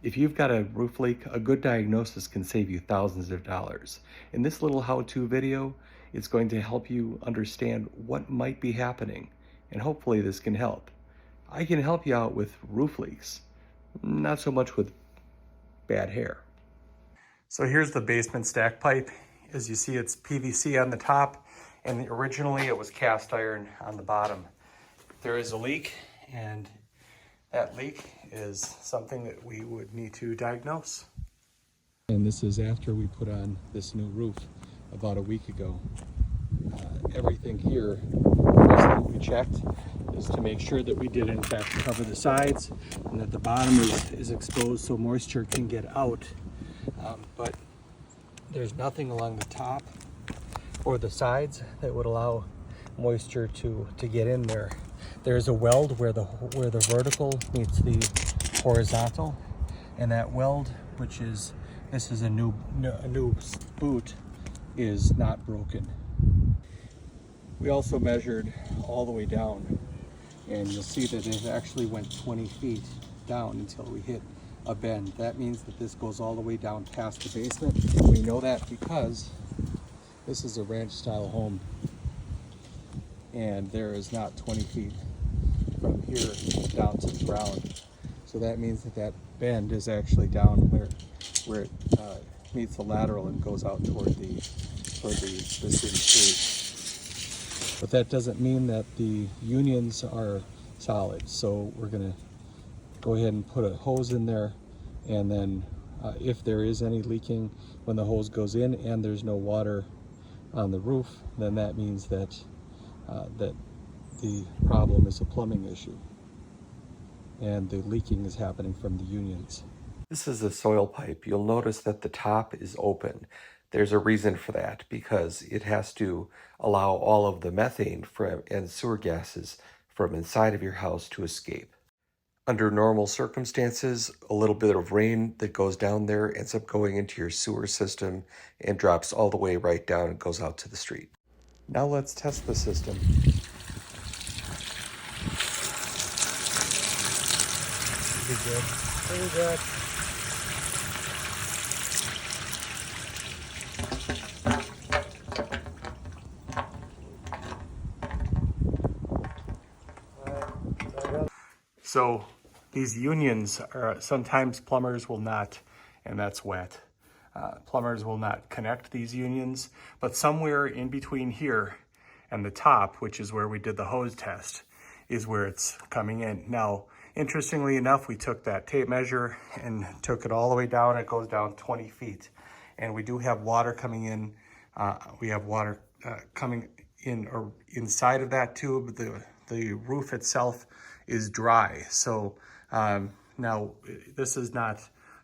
If you've got a roof leak, a good diagnosis can save you thousands of dollars. In this little how-to video, it's going to help you understand what might be happening, and hopefully this can help. I can help you out with roof leaks, not so much with bad hair. So here's the basement stack pipe. As you see, it's PVC on the top, and originally it was cast iron on the bottom. There is a leak, and that leak is something that we would need to diagnose. And this is after we put on this new roof about a week ago. Everything here, first thing we checked is to make sure that we did in fact cover the sides and that the bottom is exposed so moisture can get out. But there's nothing along the top or the sides that would allow moisture to get in there. There's a weld where the vertical meets the horizontal, and that weld, which is, this is a new boot, is not broken. We also measured all the way down, and you'll see that it actually went 20 feet down until we hit a bend. That means that this goes all the way down past the basement. We know that because this is a ranch style home, and there is not 20 feet from here down to the ground. So that means that that bend is actually down where it meets the lateral and goes out toward the city street. But that doesn't mean that the unions are solid. So we're gonna go ahead and put a hose in there, and then if there is any leaking when the hose goes in and there's no water on the roof, then that means that that the problem is a plumbing issue and the leaking is happening from the unions. This is a soil pipe. You'll notice that the top is open. There's a reason for that, because it has to allow all of the methane and sewer gases from inside of your house to escape. Under normal circumstances, a little bit of rain that goes down there ends up going into your sewer system and drops all the way right down and goes out to the street. Now let's test the system. Pretty good. Pretty good. So these unions are, sometimes plumbers will not, and that's wet. Plumbers will not connect these unions, but somewhere in between here and the top, which is where we did the hose test, is where it's coming in. Now, interestingly enough, we took that tape measure and took it all the way down. It goes down 20 feet. And we do have water coming in. We have water coming in or inside of that tube. The roof itself is dry. So now this is not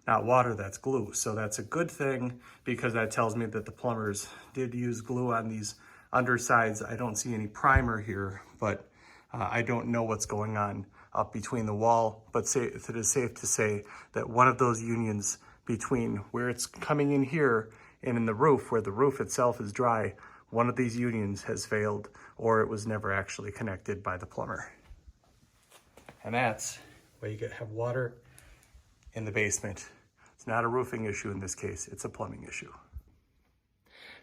water, that's glue. So that's a good thing, because that tells me that the plumbers did use glue on these undersides. I don't see any primer here, but I don't know what's going on up between the wall, but it is safe to say that one of those unions between where it's coming in here and in the roof, where the roof itself is dry, one of these unions has failed, or it was never actually connected by the plumber. And that's why you have water in the basement. It's not a roofing issue in this case, it's a plumbing issue.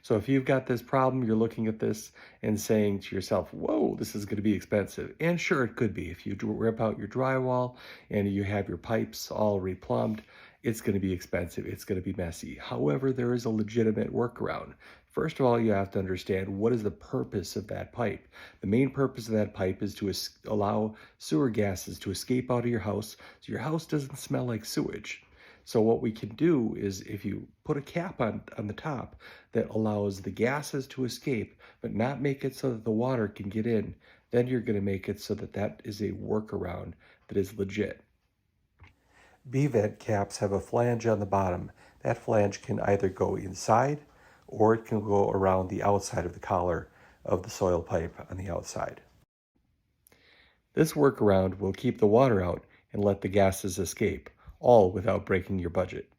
So if you've got this problem, you're looking at this and saying to yourself, whoa, this is going to be expensive. And sure, it could be. If you rip out your drywall and you have your pipes all replumbed, it's going to be expensive. It's going to be messy. However, there is a legitimate workaround. First of all, you have to understand, what is the purpose of that pipe? The main purpose of that pipe is to allow sewer gases to escape out of your house so your house doesn't smell like sewage. So what we can do is, if you put a cap on the top that allows the gases to escape, but not make it so that the water can get in, then you're going to make it so that that is a workaround that is legit. B-vent caps have a flange on the bottom. That flange can either go inside or it can go around the outside of the collar of the soil pipe on the outside. This workaround will keep the water out and let the gases escape, all without breaking your budget.